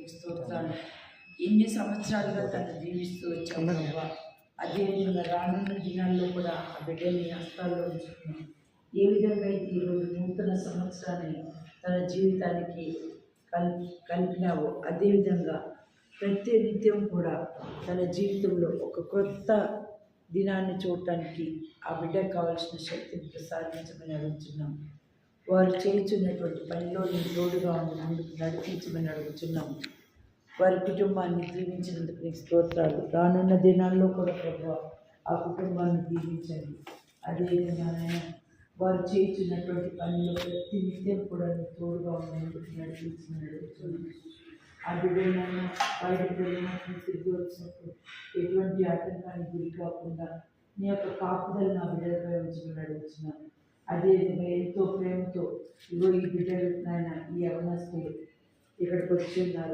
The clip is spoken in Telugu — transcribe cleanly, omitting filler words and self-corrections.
నీకు స్తోత్రాలు. ఎన్ని సంవత్సరాలుగా తను జీవిస్తూ వచ్చావు ప్రభావ. అదేవిధంగా రానున్న దినాల్లో కూడా ఆ బిడ్డని హస్తాల్లో ఉంచుకున్నాం. ఏ విధంగా అయితే ఈరోజు నూతన సంవత్సరాన్ని తన జీవితానికి కలిపినావో అదేవిధంగా ప్రతి నిత్యం కూడా తన జీవితంలో ఒక కొత్త దినాన్ని చూడటానికి ఆ బిడ్డకు కావాల్సిన శక్తిని ప్రసాదించమని అడుగుతున్నాం. వారు చేస్తున్నటువంటి పనిలో నేను తోడుగా ఉండి ముందుకు నడిపించమని అడుగుతున్నాము. వారి కుటుంబాన్ని దీవించినందుకు నీకు స్తోత్రాలు. రానున్న దినాల్లో కూడా ప్రభావ ఆ కుటుంబాన్ని దీవించండి. అదేవిధంగా వారు చేస్తున్నటువంటి పనిలో ప్రతి నిత్యం కూడా నీకు తోడుగా ఉండి ముందుకు నడిపించమని అడుగుతున్నాము. ఆ బిడ్డలైనా బయటకు వెళ్ళినప్పుడు తిరిగి వచ్చినప్పుడు ఎటువంటి ఆటంకానికి గురి కాకుండా నీ యొక్క కాపుదలను నా బిడ్డలపై ఉంచమని అడుగుతున్నాను. అదేవిధంగా ఎంతో ప్రేమతో ఇగో ఈ బిడ్డలు నాయన ఈ యవనస్తులు ఇక్కడికి వచ్చి ఉన్నారు.